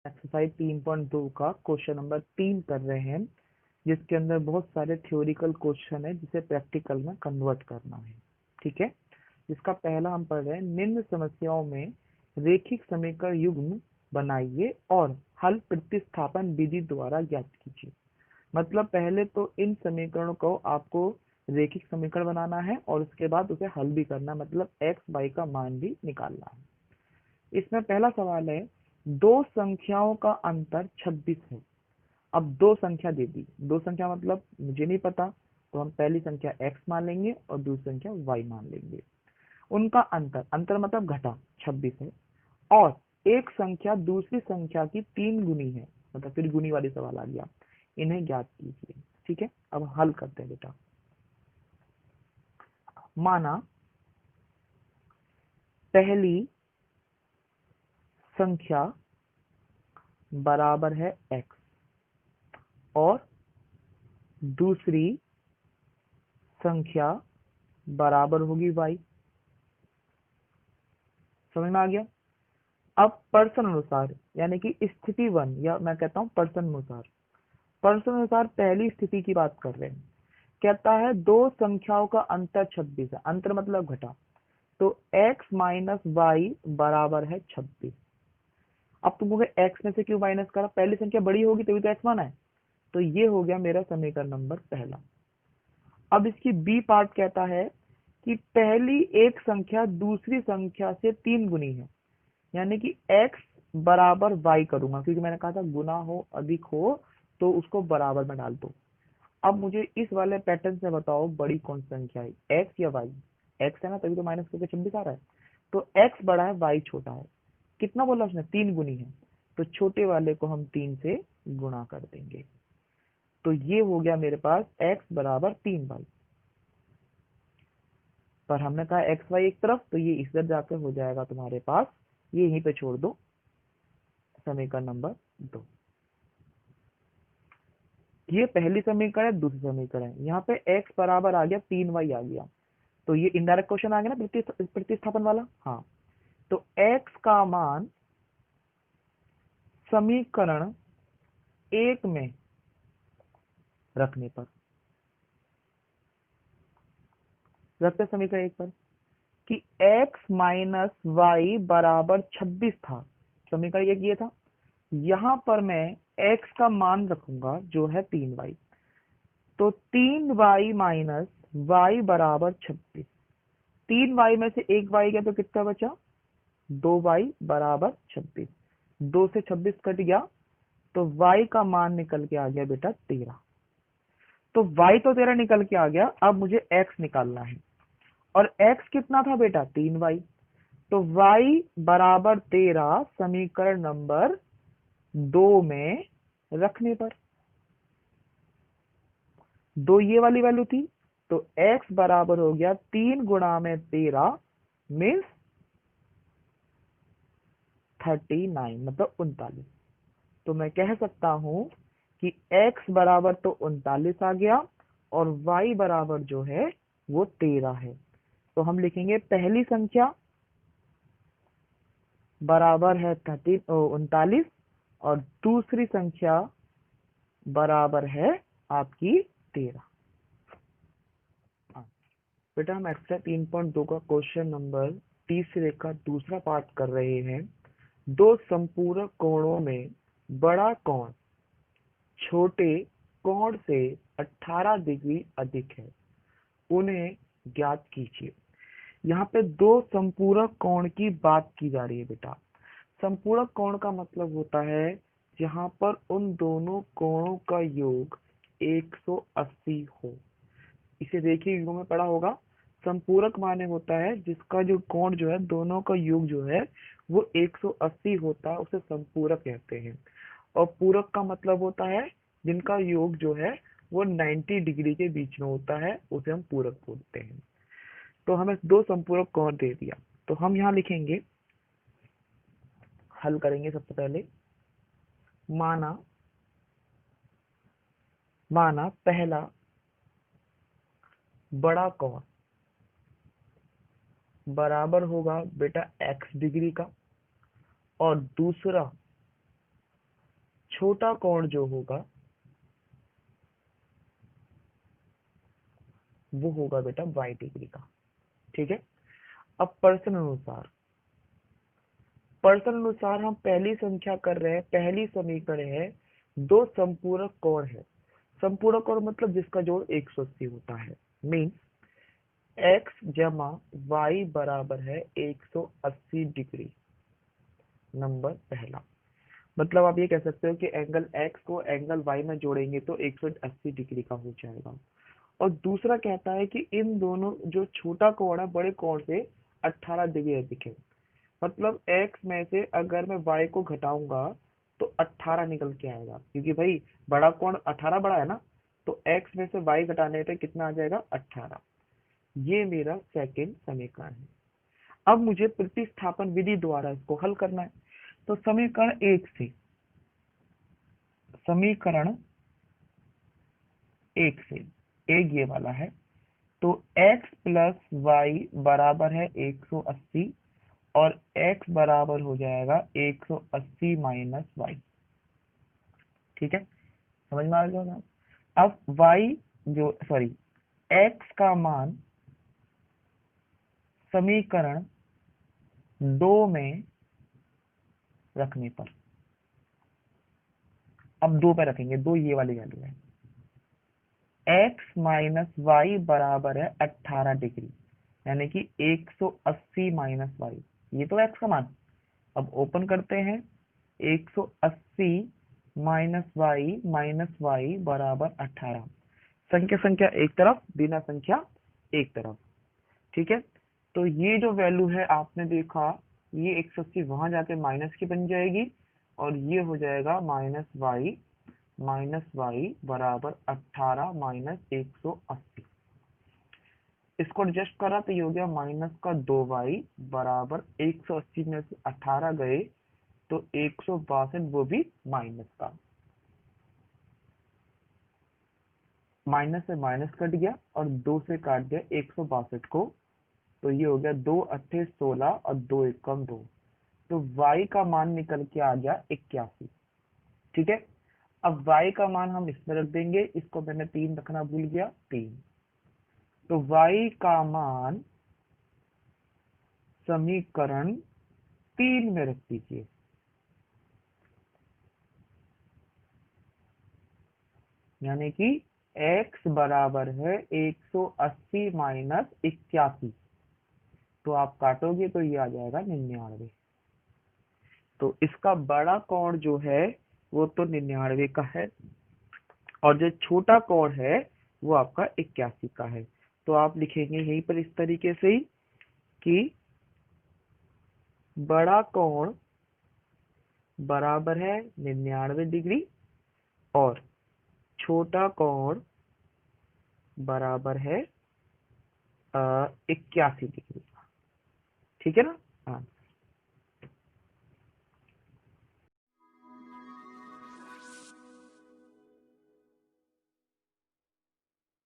Exercise 3.2 का question number 3 कर रहे हैं, जिसके अंदर बहुत सारे थ्योरिकल क्वेश्चन है जिसे प्रैक्टिकल में कन्वर्ट करना है। ठीक है, इसका पहला हम पढ़ रहे हैं, निम्न समस्याओं में रेखिक समीकरण युग्म बनाइए और हल प्रतिस्थापन विधि द्वारा ज्ञात कीजिए। मतलब पहले तो इन समीकरणों को आपको रेखिक समीकरण बनाना है और उसके बाद उसे हल भी करना, मतलब एक्स वाई का मान भी निकालना है। इसमें पहला सवाल है, दो संख्याओं का अंतर 26 है। अब दो संख्या दे दी, दो संख्या मतलब मुझे नहीं पता, तो हम पहली संख्या x मान लेंगे और दूसरी संख्या y मान लेंगे। उनका अंतर, अंतर मतलब घटा, 26 है और एक संख्या दूसरी संख्या की 3 गुनी है, मतलब फिर गुनी वाली सवाल आ गया। इन्हें ज्ञात कीजिए। ठीक है, अब हल करते हैं बेटा। माना पहली संख्या बराबर है x और दूसरी संख्या बराबर होगी y। समझ में आ गया। अब पर्सन अनुसार, यानी कि स्थिति वन, या मैं कहता हूं पर्सन अनुसार, पर्सन अनुसार पहली स्थिति की बात कर रहे हैं। कहता है दो संख्याओं का अंतर 26 है, अंतर मतलब घटा, तो x माइनस वाई बराबर है 26। अब तुम कहोगे x में से क्यों माइनस करा, पहली संख्या बड़ी होगी तभी तो x माना है। तो ये हो गया मेरा समीकरण नंबर पहला। अब इसकी बी पार्ट कहता है कि पहली एक संख्या दूसरी संख्या से 3 गुनी है, यानी कि x बराबर y करूंगा, क्योंकि मैंने कहा था गुना हो अधिक हो तो उसको बराबर में डाल दो। अब मुझे इस वाले पैटर्न से बताओ बड़ी कौन सी संख्या है, x या y। x है ना, तभी तो माइनस करके 26 आ रहा है। तो x बड़ा है, y छोटा है। कितना बोला उसने, 3 गुनी है, तो छोटे वाले को हम 3 से गुणा कर देंगे। तो ये हो गया मेरे पास x बराबर 3y। पर हमने कहा एक्स वाई एक तरफ, तो ये इधर जाकर हो जाएगा तुम्हारे पास, ये यहीं पे छोड़ दो, समीकरण नंबर 2। ये पहली समीकरण है, दूसरी समीकरण है। यहाँ पे x बराबर आ गया 3y आ गया, तो ये इनडायरेक्ट क्वेश्चन आ गया ना, प्रतिस्थापन वाला। हाँ, तो x का मान समीकरण 1 में रखने पर, रखते समीकरण 1 पर कि x माइनस वाई बराबर 26 था, समीकरण 1 ये था। यहाँ पर मैं x का मान रखूंगा जो है 3y, तो 3y माइनस वाई बराबर 26। 3y में से एक y गया तो कितना बचा, 2y बराबर 26। 2 से 26 कट गया, तो y का मान निकल के आ गया बेटा 13। तो y तो 13 निकल के आ गया। अब मुझे x निकालना है, और x कितना था बेटा, 3y। तो y बराबर 13 समीकरण नंबर 2 में रखने पर, 2 ये वाली वैल्यू थी, तो x बराबर हो गया 3 गुणा में 13 मीन्स 39, मतलब 39। तो मैं कह सकता हूं कि x बराबर तो 39 आ गया और y बराबर जो है वो 13 है। तो हम लिखेंगे पहली संख्या बराबर है 39 और दूसरी संख्या बराबर है आपकी 13। बेटा हम एक्सरसाइज 3.2 का क्वेश्चन नंबर तीसरे का दूसरा पार्ट कर रहे हैं। दो संपूरक कोणों में बड़ा कोण छोटे कोण से 18 डिग्री अधिक है, उन्हें ज्ञात कीजिए। यहाँ पे दो संपूरक कोण की बात की जा रही है बेटा। संपूरक कोण का मतलब होता है जहां पर उन दोनों कोणों का योग 180 हो। इसे देखिए युगों में पढ़ा होगा। संपूरक माने होता है जिसका जो कोण जो है, दोनों का योग जो है वो 180 होता है, उसे संपूरक कहते हैं। और पूरक का मतलब होता है जिनका योग जो है वो 90 डिग्री के बीच में होता है, उसे हम पूरक बोलते हैं। तो हमें दो संपूरक कोण दे दिया, तो हम यहाँ लिखेंगे, हल करेंगे। सबसे पहले माना माना पहला बड़ा कोण बराबर होगा बेटा x डिग्री का, और दूसरा छोटा कोण जो होगा वो होगा बेटा 22 डिग्री का। ठीक है। अब पर्सन अनुसार हम पहली संख्या कर रहे हैं, पहली समीकरण है दो संपूरक कोण है। संपूरक कोण मतलब जिसका जोड़ 180 होता है। मीन्स x जमा y बराबर है 180 डिग्री। नंबर पहला मतलब आप ये कह सकते हो कि एंगल x को एंगल y में जोड़ेंगे तो 180 डिग्री का हो जाएगा। और दूसरा कहता है कि इन दोनों जो छोटा कोण है बड़े कोण से 18 डिग्री अधिक है। मतलब x में से अगर मैं y को घटाऊंगा तो 18 निकल के आएगा, क्योंकि भाई बड़ा कोण 18 बड़ा है ना, तो x में से y घटाने पे कितना आ जाएगा 18। ये मेरा सेकंड समीकरण है। अब मुझे प्रतिस्थापन विधि द्वारा इसको हल करना है। तो समीकरण एक से एक ये वाला है। तो x प्लस वाई बराबर है 180 और x बराबर हो जाएगा 180 माइनस वाई। ठीक है, समझ में आ गया ना। अब x का मान समीकरण 2 में रखने पर, अब 2 पे रखेंगे, 2 ये वाली वैल्यू है। x माइनस वाई बराबर है 18 डिग्री, यानी कि 180 माइनस वाई, ये तो x का मान। अब ओपन करते हैं, 180 माइनस वाई बराबर 18। संख्या संख्या एक तरफ, बिना संख्या एक तरफ। ठीक है, तो ये जो वैल्यू है आपने देखा, ये 180 वहां जाके माइनस की बन जाएगी और ये हो जाएगा माइनस वाई बराबर 18 माइनस 180। इसको एडजस्ट करा तो ये हो गया माइनस का 2y बराबर 180 में से 18 गए तो 162, वो भी माइनस का। माइनस से माइनस कट गया और 2 से काट दिया 162 को, तो ये हो गया 2 अट्ठे 16 और 2 एकम 2। तो y का मान निकल के आ गया 81। ठीक है, अब y का मान हम इसमें रख देंगे, इसको मैंने 3 रखना भूल गया, 3। तो y का मान समीकरण 3 में रख दीजिए, यानी कि x बराबर है 180 माइनस 81। तो आप काटोगे तो ये आ जाएगा 99। तो इसका बड़ा कोण जो है वो तो 99 का है और जो छोटा कोण है वो आपका 81 का है। तो आप लिखेंगे यहीं पर इस तरीके से ही कि बड़ा कोण बराबर है 99 डिग्री और छोटा कोण बराबर है 81 डिग्री। ठीक है ना। हाँ,